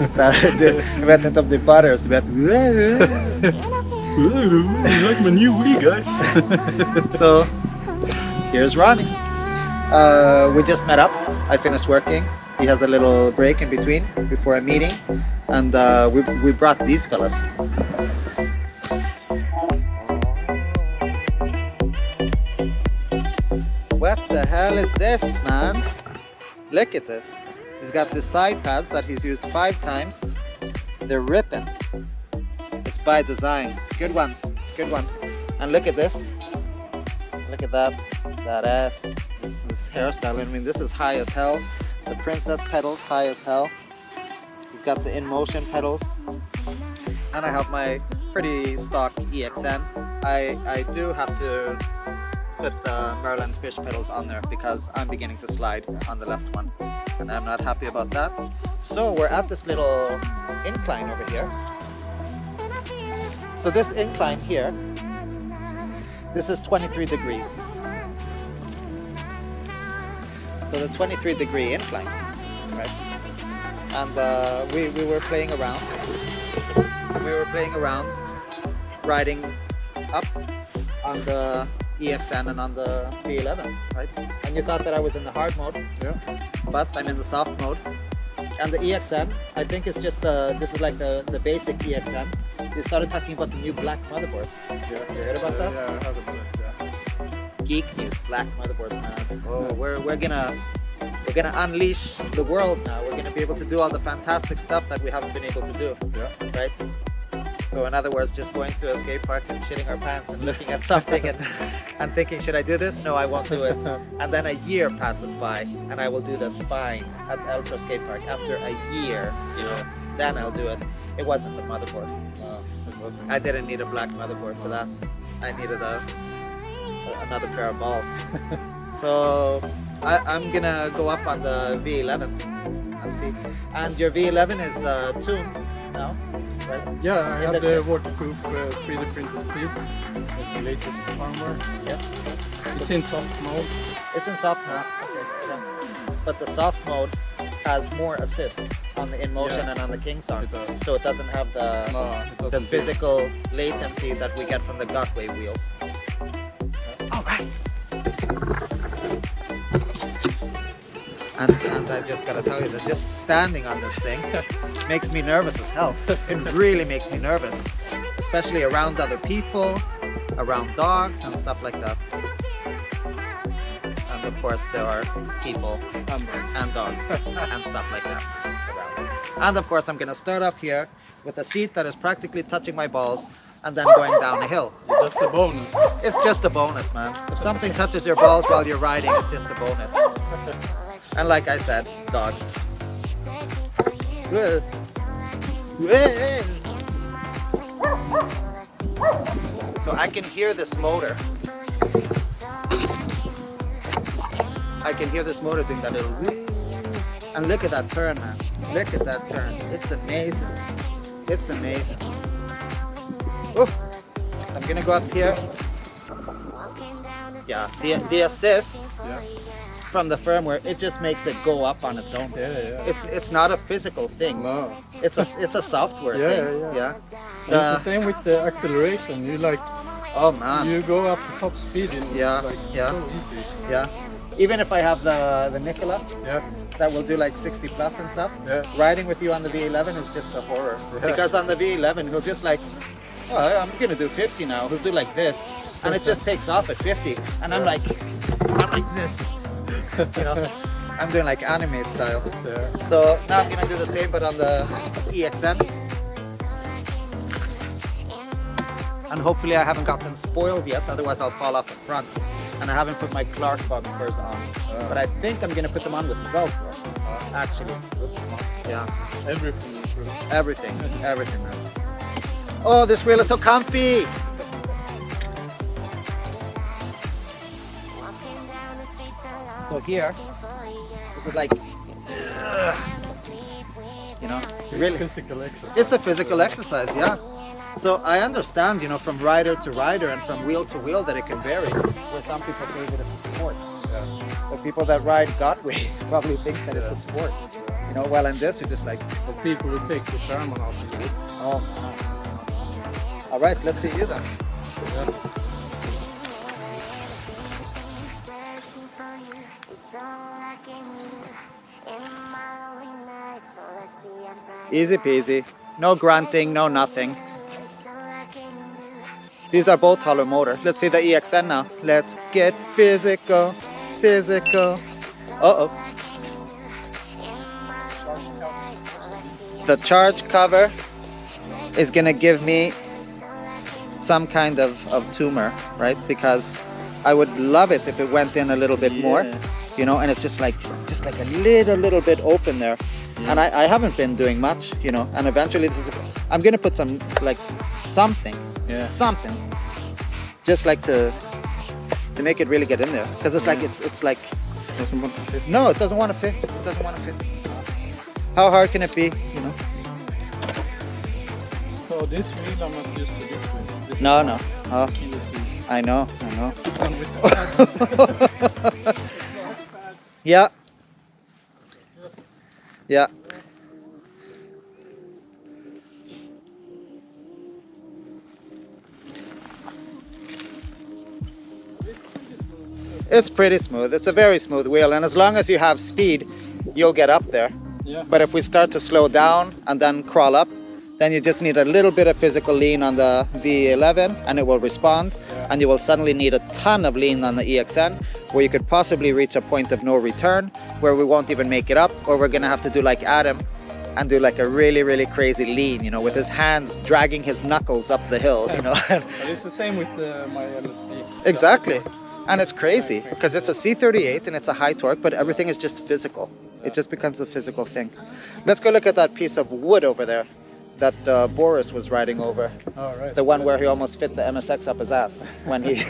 Så jag vet inte om det är bara oss, du vet. Like my new wheel, guys. So here's Ronnie. We just met up. I finished working. He has a little break in between before a meeting, and we brought these fellas. What the hell is this, man? Look at this. He's got the side pads that he's used 5 times. They're ripping. It's by design. Good one. Good one. And look at this. Look at that. That ass. This hairstyle. I mean, this is high as hell. The princess pedals, high as hell. He's got the Inmotion pedals. And I have my pretty stock EXN. I do have to put the Merlin fish pedals on there because I'm beginning to slide on the left one. And I'm not happy about that. So we're at this little incline over here. So this incline here, this is 23 degrees. So the 23-degree incline, right? And we were playing around. We were playing around, riding up on the EXN and on the V11, right? And you thought that I was in the hard mode, Yeah. but I'm in the soft mode. And the EXN, I think it's just this is like the basic EXN. They started talking about the new black motherboards. Yeah. You heard about that? Yeah, I heard about it. Yeah. Geek news, black motherboards, man. Oh, we're gonna unleash the world now. We're gonna be able to do all the fantastic stuff that we haven't been able to do. Yeah. Right? So in other words, just going to a skate park and shitting our pants and looking at something and thinking, should I do this? No, I won't do it. And then a year passes by and I will do the spine at Ultra Skate Park. After a year, you know, then I'll do it. It wasn't the motherboard. No, it wasn't. I didn't need a black motherboard for that. I needed another pair of balls. So I'm gonna go up on the V11 and see. And your V11 is tuned now, right? Yeah, I In have the- the waterproof 3D printed seats. It's the latest firmware. Yeah. It's in soft mode. It's in soft mode. Okay. Yeah. But the soft mode has more assist on the Inmotion Yeah. and on the Kingsarm. It does. So it doesn't have No, it the doesn't. physical latency that we get from the Gotway wheels. All right. And I just gotta tell you that just standing on this thing makes me nervous as hell. It really makes me nervous, especially around other people, around dogs and stuff like that. And of course there are people and dogs and stuff like that around. And of course I'm gonna start off here with a seat that is practically touching my balls and then going down a hill. Just a bonus. It's just a bonus, man. If something touches your balls while you're riding, it's just a bonus. And like I said, dogs. So I can hear this motor. I can hear this motor doing that little whee. And look at that turn, man. Look at that turn. It's amazing. It's amazing. Oof. I'm gonna go up here. Yeah, the assist Yeah. from the firmware, it just makes it go up on its own. Yeah. It's not a physical thing. No. It's a software Yeah, thing. yeah. Yeah. It's the same with the acceleration. You like Oh man. you go up to top speed in Yeah, like yeah. so easy. Yeah. Even if I have the Nicola Yeah. that will do like 60 plus and stuff, Yeah. riding with you on the V11 is just a horror. Yeah. Because on the V11 he'll just like, oh, I'm gonna do 50 now. He'll do like this, and it just takes off at 50, and I'm like this. You know, I'm doing like anime style. Yeah. So now I'm gonna do the same, but on the EXN. And hopefully I haven't gotten spoiled yet, otherwise I'll fall off the front. And I haven't put my Clark bumpers on. But I think I'm gonna put them on with Velcro, actually. That's smart. Yeah, Everything is good. everything, man. Oh, this wheel is so comfy! So here, is it like, you know, really physical exercise. it's a physical exercise, yeah. So I understand, you know, from rider to rider and from wheel to wheel that it can vary. Where some people say that it's a sport. The people that ride Godway probably think that it's a sport. You know, while in this, you're just like, But people will take the Sherman out of it. oh. All right, let's see you then. Yeah. Easy peasy, no grunting, no nothing. These are both hollow motor. Let's see the EXN now. Let's get physical, physical. Uh-oh. The charge cover is gonna give me some kind of tumor, right? Because I would love it if it went in a little bit more, you know, and it's just like a little bit open there. And I haven't been doing much, you know, and eventually I'm gonna put some like something, just like to make it really get in there, because it's like it's like Doesn't want to fit. no, it doesn't want to fit. It doesn't want to fit. How hard can it be, you know? So this wheel, I'm not used to this wheel. This No, is no. Oh, Achilles heel. I know. And with the pads. Yeah. Yeah. It's pretty smooth. It's a very smooth wheel, and as long as you have speed, you'll get up there. Yeah. But if we start to slow down and then crawl up, then you just need a little bit of physical lean on the V11 and it will respond. Yeah. And you will suddenly need a ton of lean on the EXN, where you could possibly reach a point of no return where we won't even make it up, or we're gonna have to do like Adam and do like a really crazy lean, you know, with his hands dragging his knuckles up the hill, you know. But it's the same with my LSP. Exactly. And it's crazy because it's a C38 and it's a high torque, but everything is just physical. It just becomes a physical thing. Let's go look at that piece of wood over there that Boris was riding over. Oh, right. The one where he almost fit the MSX up his ass when he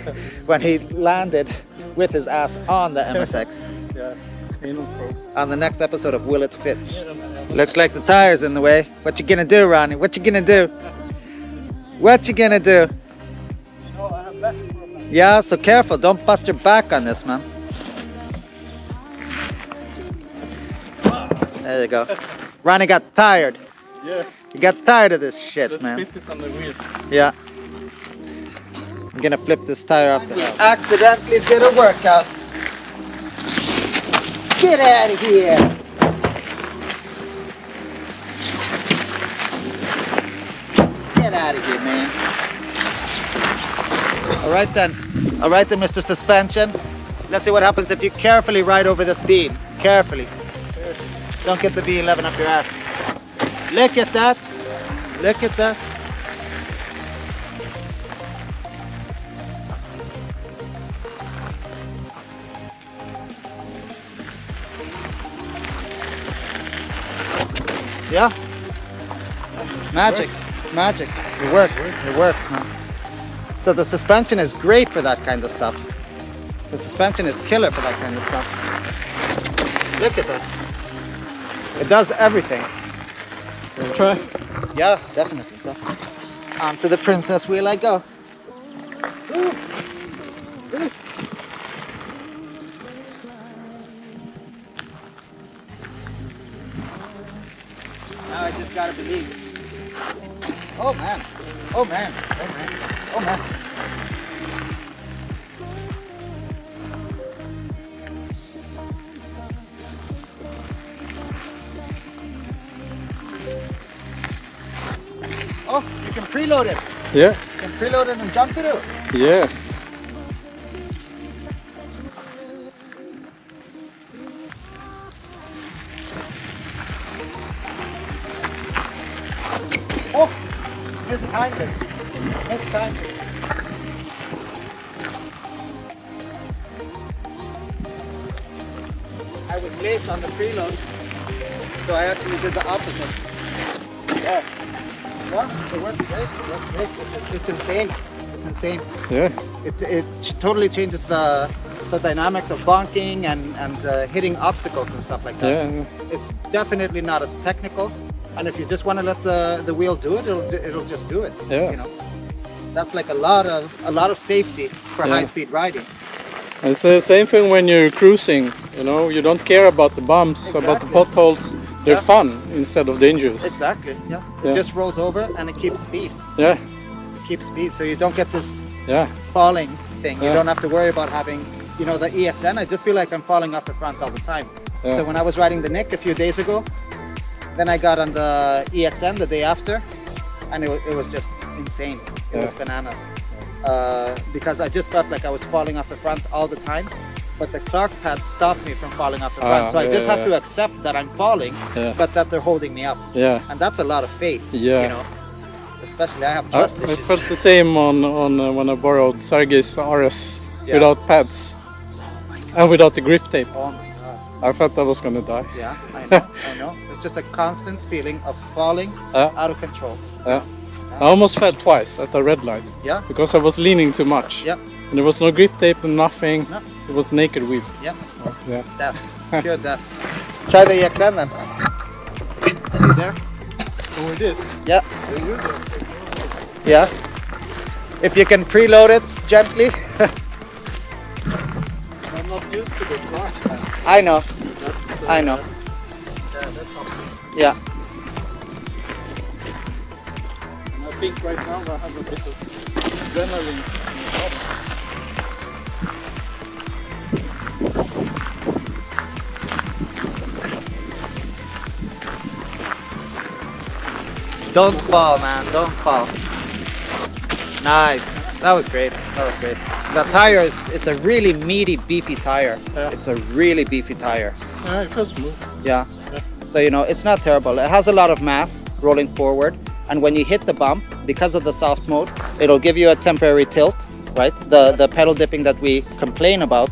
when he landed with his ass on the MSX. Yeah. Anal probe. On the next episode of Will It Fit. Looks like the tire's in the way. What you gonna do, Ronnie? What you gonna do? What you gonna do? You know, I have left for a minute. Yeah, so careful. Don't bust your back on this, man. There you go. Ronnie got tired. Yeah. You got tired of this shit, Let's man. fit it on the wheel. Yeah. I'm gonna flip this tire off the house. Accidentally did a workout. Get out of here. Get out of here, man. All right then, Mr. Suspension. Let's see what happens if you carefully ride over this beam. Carefully. Don't get the V11 up your ass. Look at that. Look at that. Yeah. Magic. Magic. It works. It works, man. So the suspension is great for that kind of stuff. The suspension is killer for that kind of stuff. Look at that. It does everything. Try. Yeah, definitely. Onto the princess wheel I go. Woo. Woo. Now I just gotta believe. Oh man. Oh man. Oh man. Oh man. Oh, you can preload it. Yeah. You can preload it and jump through. Yeah. Oh, mistimed it. Mistimed it. I was late on the preload, so I actually did the opposite. Yeah. Yeah, it works great. It works great. It's insane. It's insane. Yeah. It totally changes the the dynamics of bonking and hitting obstacles and stuff like that. Yeah. It's definitely not as technical, and if you just want to let the wheel do it, it'll just do it. Yeah. You know, that's like a lot of safety for Yeah. high-speed riding. It's the same thing when you're cruising. You know, you don't care about the bumps, about the Exactly. potholes. They're Yeah. fun instead of dangerous. Exactly. Yeah. It Yeah. just rolls over and it keeps speed. Yeah. It keeps speed, so you don't get this Yeah. falling thing. You Yeah. don't have to worry about having, you know, the EXN. I just feel like I'm falling off the front all the time. Yeah. So when I was riding the Nick a few days ago, then I got on the EXN the day after, and it was just insane. It was bananas. Because I just felt like I was falling off the front all the time, but the Clark pads stopped me from falling off the front. So I just have to accept that I'm falling, Yeah. but that they're holding me up. Yeah. And that's a lot of faith, Yeah. you know. Especially I have trust I issues. felt the same on when I borrowed Sergey's RS Yeah. without pads and without the grip tape. Oh my God. I felt I was gonna die. Yeah, I know, I know. It's just a constant feeling of falling out of control. Yeah. I almost fell twice at the red light. Yeah. Because I was leaning too much. Yeah. And there was no grip tape and nothing. No. It was naked wheel. Yeah. Yeah. Death. Pure death. Try the EXN then. You there? Oh, it is. Yeah. Yeah. If you can preload it gently. I'm not used to the Clark pads. I know. That's, I know. Yeah, that's something. Yeah. And I think right now I have a bit of adrenaline in my body. Don't fall, man. Don't fall. Nice. That was great. That was great. The tire it's a really meaty, beefy tire. Yeah. It's a really beefy tire. Yeah, it feels smooth. Yeah. Yeah. So, you know, it's not terrible. It has a lot of mass rolling forward. And when you hit the bump, because of the soft mode, it'll give you a temporary tilt, right? The pedal dipping that we complain about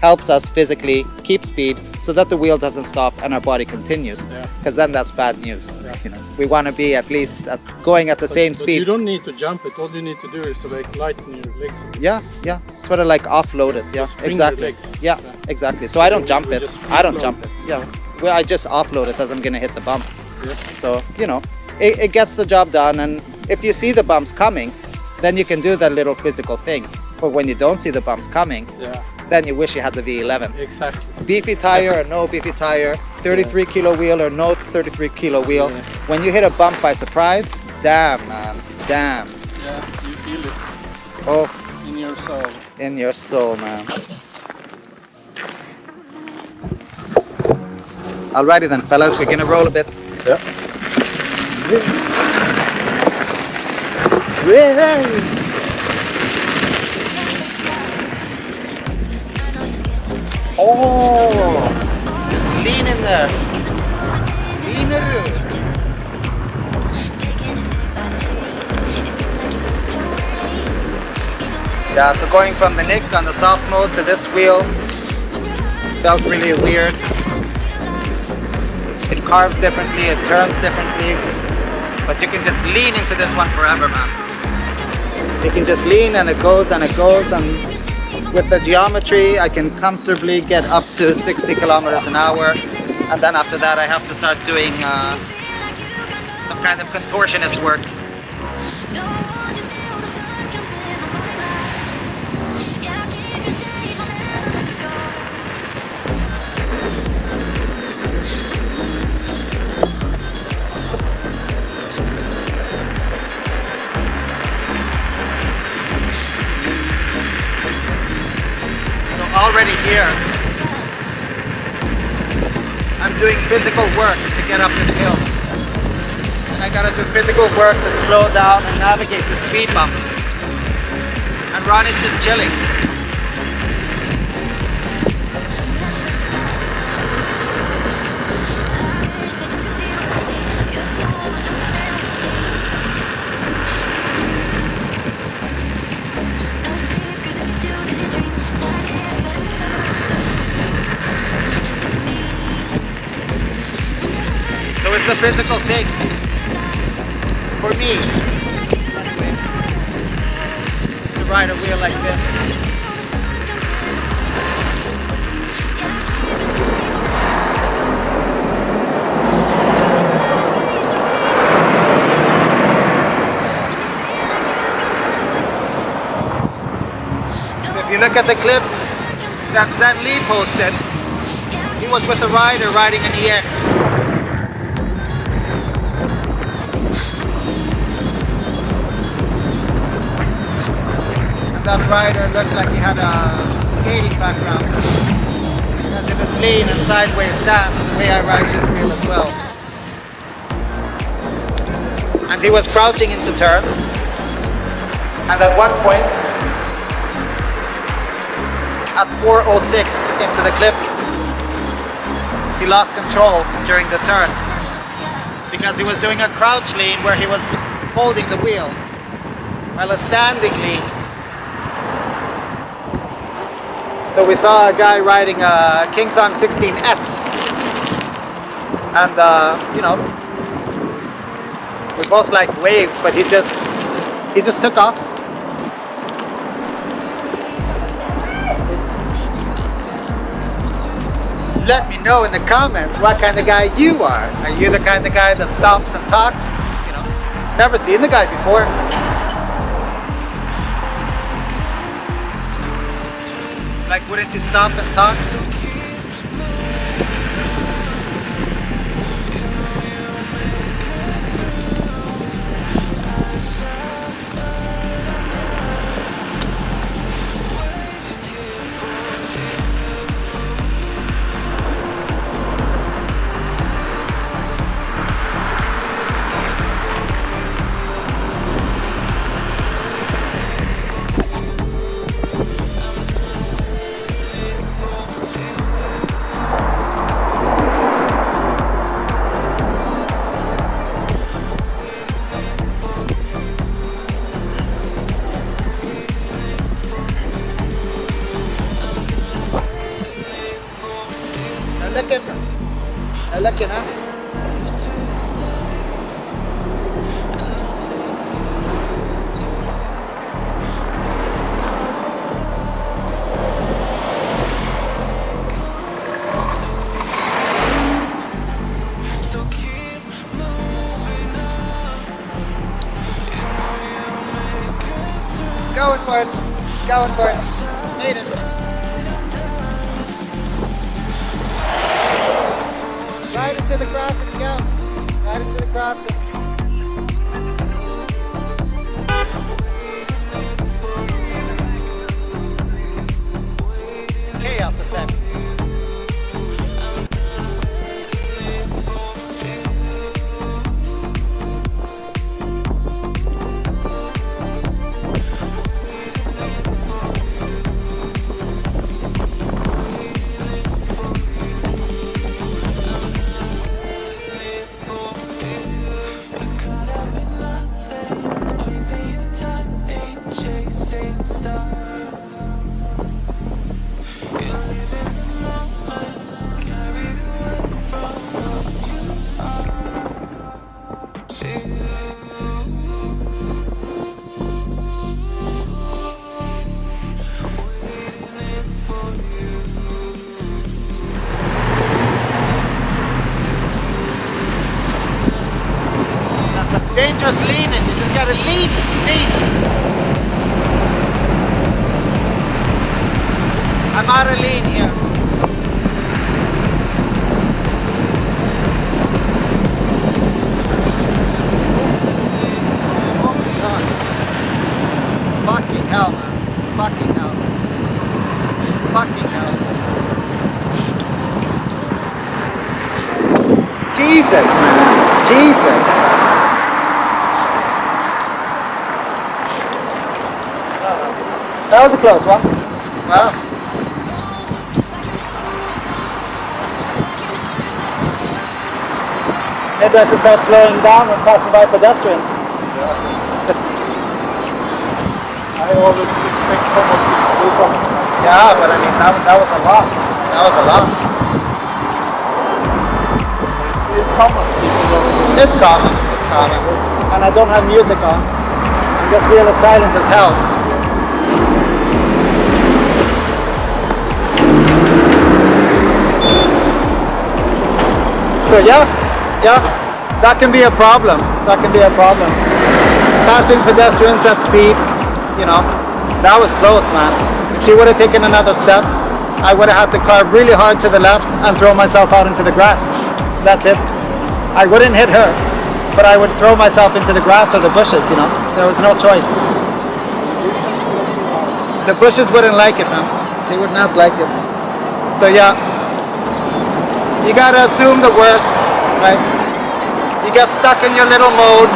helps us physically keep speed so that the wheel doesn't stop and our body continues. Yeah. Because then that's bad news. Yeah. You know, we want to be at least going at the same But speed. you don't need to jump it. All you need to do is to like lighten your legs. Yeah, yeah, sort of like offload it. Yeah, Just bring exactly. your legs. Yeah, Yeah. exactly. So I don't jump we it. just I don't float. jump it. Yeah, well, I just offload it as I'm gonna hit the bump. Yeah. So you know, it gets the job done. And if you see the bumps coming, then you can do that little physical thing. But when you don't see the bumps coming, Yeah, then you wish you had the V11. exactly. Beefy tire or no beefy tire, 33 kilo wheel or no 33 kilo wheel. Yeah. When you hit a bump by surprise, damn man, damn. Yeah, you feel it Oh, in your soul. in your soul, man. Alrighty then, fellas, we're gonna roll a bit. Yeah. Oh, just lean in there. Lean it. Yeah, so going from the Nicks on the soft mode to this wheel felt really weird. It carves differently, it turns differently, but you can just lean into this one forever, man. You can just lean and it goes and it goes, and with the geometry I can comfortably get up to 60 kilometers an hour, and then after that I have to start doing some kind of contortionist work. Already here, I'm doing physical work to get up this hill, and I gotta do physical work to slow down and navigate the speed bump, and Ronnie's just chilling. So it's a physical thing for me to ride a wheel like this. you look at the clip that Zen Lee posted, he was with a rider riding an EX. And that rider looked like he had a skating background, because it was lean and sideways stance, the way I ride this wheel as well. And he was crouching into turns, and at one point, at 4:06 into the clip, he lost control during the turn because he was doing a crouch lean where he was holding the wheel, while a standing lean. So we saw a guy riding a Kingsong 16S, and you know, we both like waved, but he just took off. Let me know in the comments what kind of guy you are. Are you the kind of guy that stops and talks? You know, never seen the guy before. Like, wouldn't you stop and talk? Looking, huh? Going for it. Going for it. Made it. Right into the crossing you go. Right into the crossing. Chaos effect. Dangerous leaning, you just gotta lean. I'm out of lean here. Oh my god. Fucking hell, man. Fucking hell. Fucking hell. Jesus, man. Jesus. That was a close one. Wow. Maybe I should start slowing down when passing by pedestrians. I always expect someone to do something. Yeah, but I mean, that was a lot. That was a lot. It's common. It's common. It's common. And I don't have music on. I'm just really silent as hell. So yeah, that can be a problem. That can be a problem. Passing pedestrians at speed, you know. That was close, man. If she would have taken another step, I would have had to carve really hard to the left and throw myself out into the grass. That's it. I wouldn't hit her, but I would throw myself into the grass or the bushes, you know. There was no choice. The bushes wouldn't like it, man. They would not like it. So yeah, you gotta assume the worst, right? You get stuck in your little mode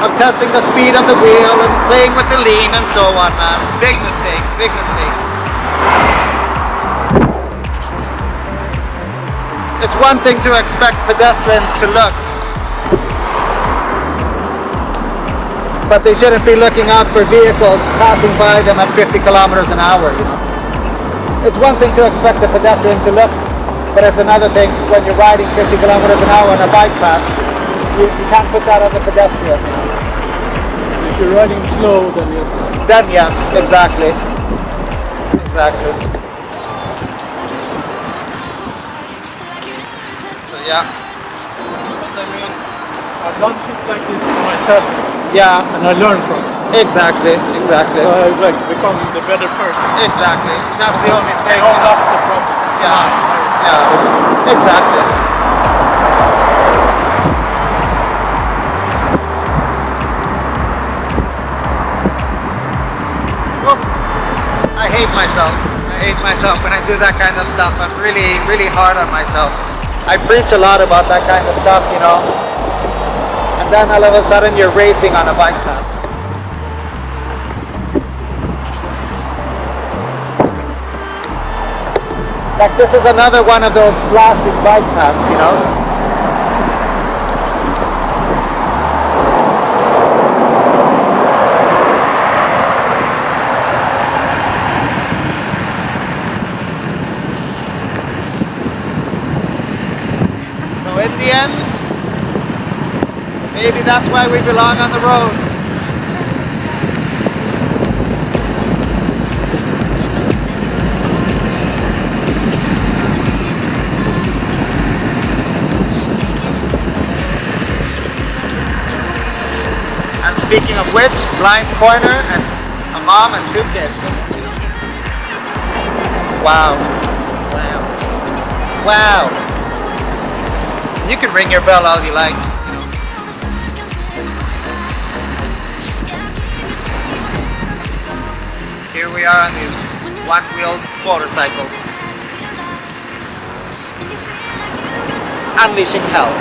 of testing the speed of the wheel and playing with the lean and so on, man. Big mistake, big mistake. It's one thing to expect pedestrians to look, but they shouldn't be looking out for vehicles passing by them at 50 kilometers an hour, you know. It's one thing to expect a pedestrian to look, but it's another thing when you're riding 50 kilometers an hour on a bike path. You can't put that on the pedestrian, you know. If you're riding slow, then yes. Then yes, exactly. Exactly. So yeah. I mean, I've done shit like this myself, Yeah. and I learned from it. Exactly. Exactly. So I've like become the better person. Exactly. That's the only I thing. own up the problem. It's Yeah. mine. Yeah. Exactly. I hate myself. I hate myself when I do that kind of stuff. I'm really, really hard on myself. I preach a lot about that kind of stuff, you know. And then all of a sudden you're racing on a bike path. Like this is another one of those plastic bike paths, you know. So in the end, maybe that's why we belong on the road. And speaking of which, blind corner and a mom and 2 kids. Wow. Wow. Wow. You can ring your bell all you like. Here we are on these one-wheeled motorcycles. Unleashing hell.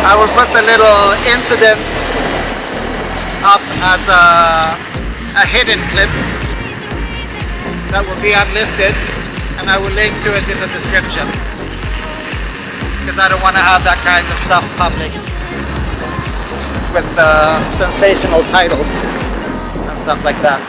I will put the little incident up as a hidden clip that will be unlisted, and I will link to it in the description because I don't want to have that kind of stuff public with sensational titles and stuff like that.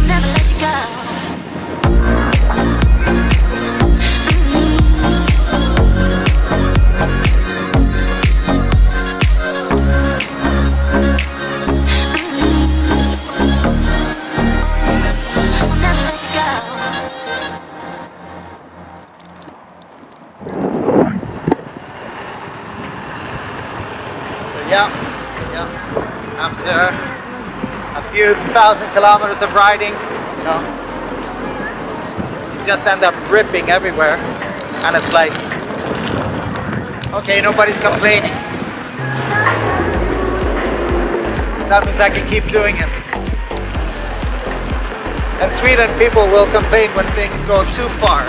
Never let few thousand kilometers of riding, you know, you just end up ripping everywhere, and it's like, okay, nobody's complaining. That means I can keep doing it. In Sweden, people will complain when things go too far.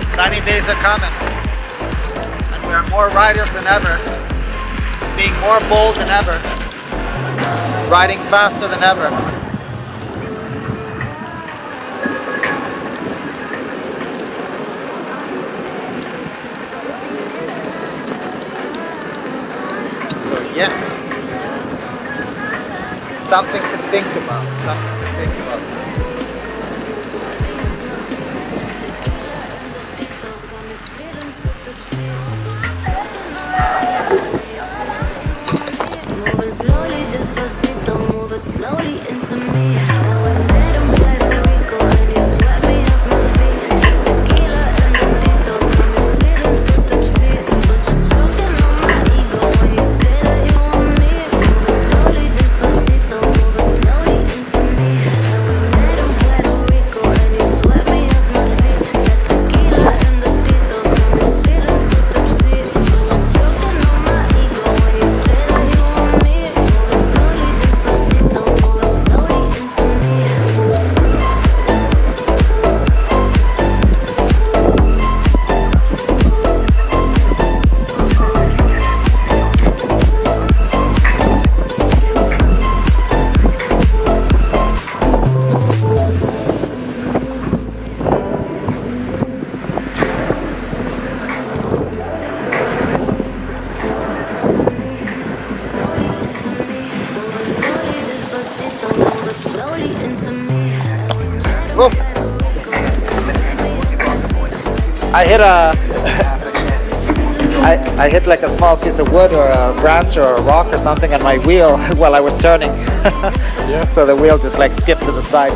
Sunny days are coming, and we are more riders than ever, being more bold than ever, riding faster than ever. So yeah, something to think about, something to think about. Slowly, despacito, move it slowly into me. And we met in Puerto Rico, and you swept me off my feet. Tequila and the titos got me feeling so tipsy. But you're stroking on my ego when you say that you want me. Move it slowly, despacito, move it slowly into me. And we met in Puerto Rico, and you swept me off my feet. Tequila and the titos got me feeling so tipsy. But you're stroking on my ego when you say that you want me. Oof. I hit like a small piece of wood or a branch or a rock or something on my wheel while I was turning. Yeah. So the wheel just like skipped to the side.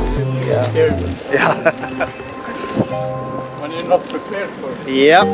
Yeah. Scary. Yeah. When you're not prepared for it. Yep.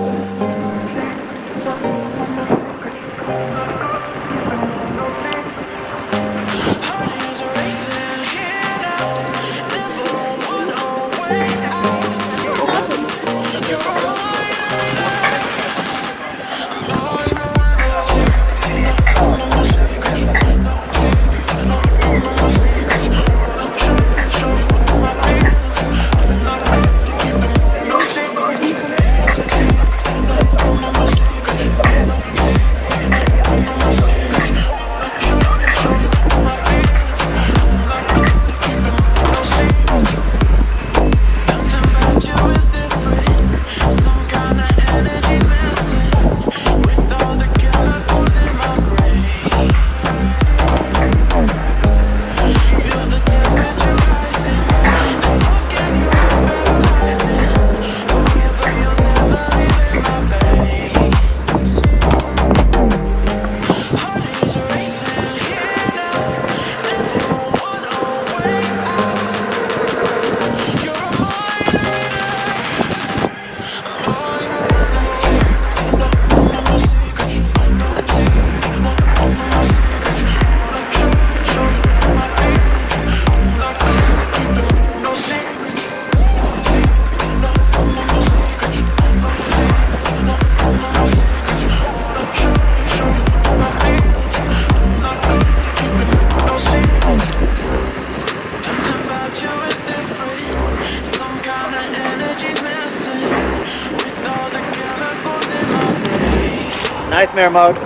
Nightmare mode.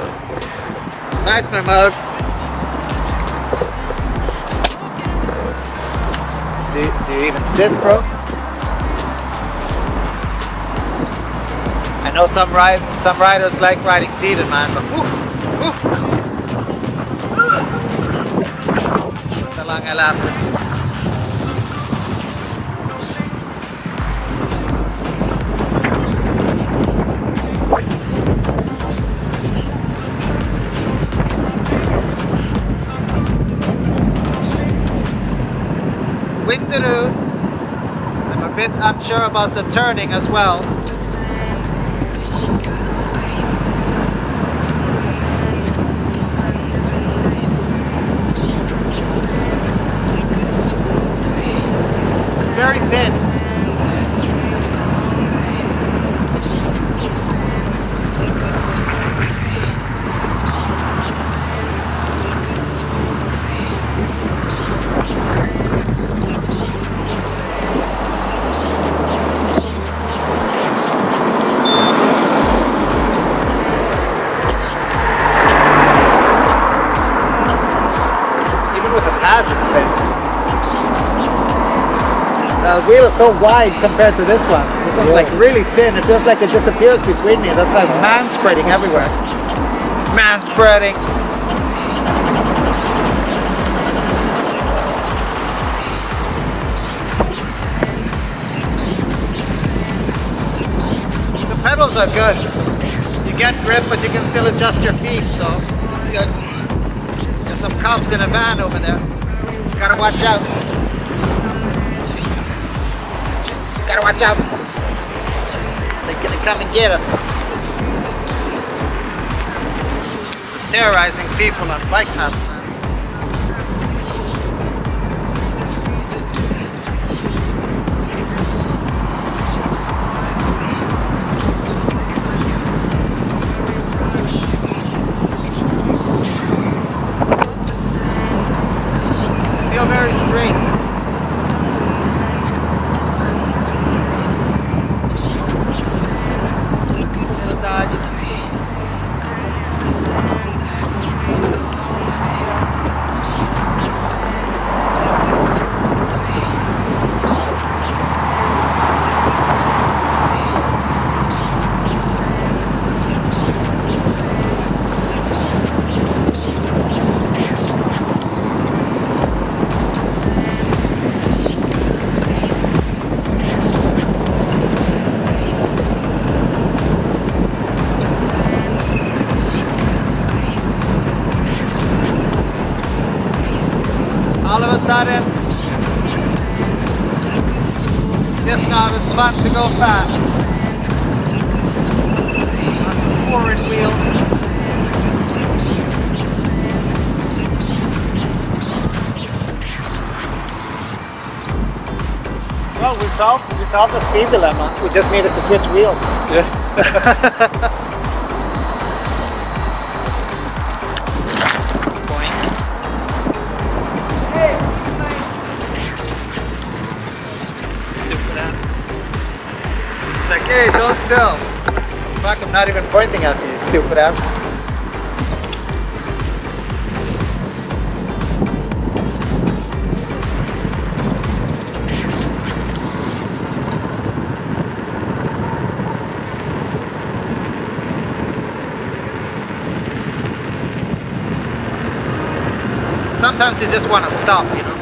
Nightmare mode. Do you even sit, bro? I know some riders like riding seated, man, but that's how long I lasted. Windaroo. I'm a bit unsure about the turning as well. It's very thin. It's thin. The wheel is so wide compared to this one. This one's like really thin. It feels like it disappears between me. That's like man spreading everywhere. Man spreading. The pedals are good. You get grip, but you can still adjust your feet, so it's good. There's some cops in a van over there. Gotta watch out. Gotta watch out. They're gonna come and get us. Terrorizing people on bike paths, man. Feel very straight. Little dodge. All of a sudden, it's just not as fun to go fast on these forward wheels. Well, we solved the speed dilemma. We just needed to switch wheels. Yeah. Stupid ass. It's like, hey, don't film. Fuck, I'm not even pointing at you, stupid ass. Sometimes you just want to stop, you know.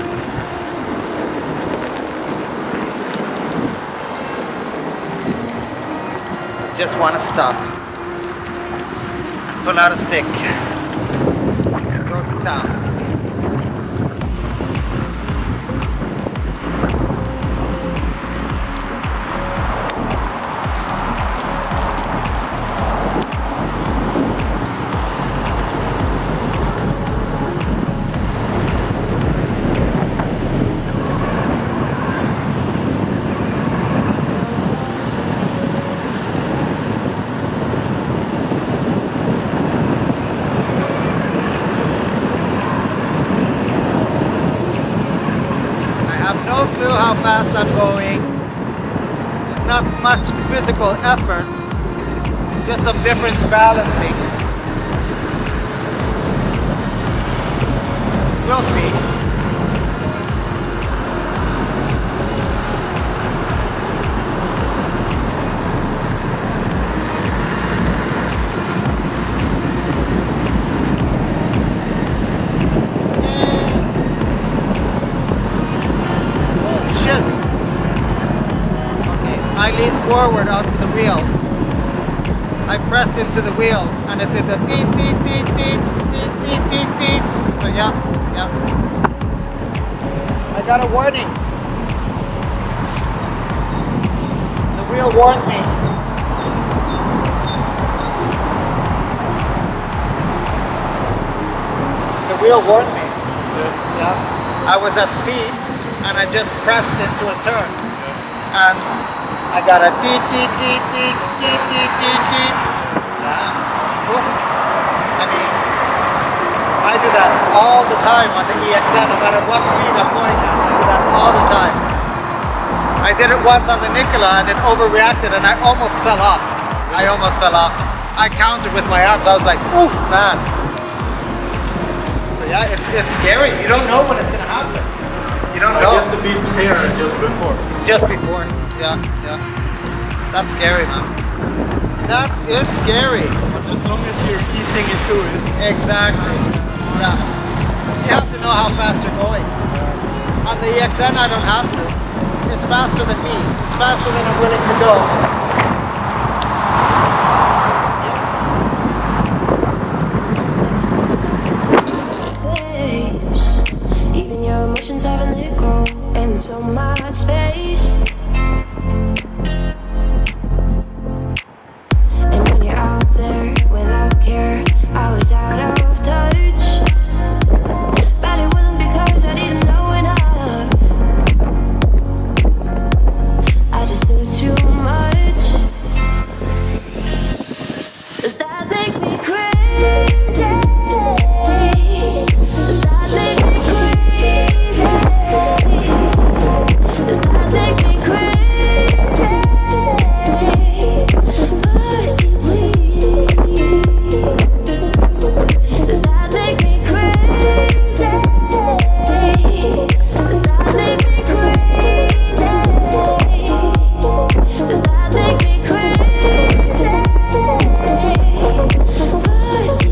Just want to stop. Pull out a stick. And go to town. No clue how fast I'm going. It's not much physical effort, just some different balancing. We'll see. I leaned forward onto the wheel. I pressed into the wheel and it did the teet teet teet teet teet teet teet teet. So yeah. I got a warning. wheel warned me. The wheel warned me. Yeah. I was at speed and I just pressed into a turn. And I got a deep, deep, deep, deep, deep, deep, deep, deep. Yeah. Ooh. I mean, I do that all the time on the EXN, no matter what speed I'm going at. I do that all the time. I did it once on the Nikola and it overreacted and I almost fell off. I almost fell off. I countered with my arms. I was like, oof, man. So yeah, it's scary. You don't know when it's going to happen. You don't know. I get the beeps here just before. Just before. Yeah, yeah. That's scary, man. That is scary. But as long as you're easing into it. Exactly. Yeah. You have to know how fast you're going. On the EXN, I don't have to. It's faster than me. It's faster than I'm willing to go. Even your emotions have an echo in so much space. And when you're out there without care, I was out of touch. But it wasn't because I didn't know enough. I just knew too much. Does that make me crazy? Does that make me crazy? Does that make me crazy? Pussy, please. Does that make me crazy? Does that make me crazy? Does that make me crazy? Pussy,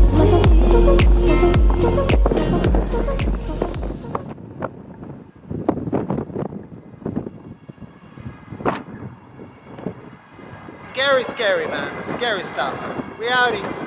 Scary, scary, man. Scary stuff. We outie.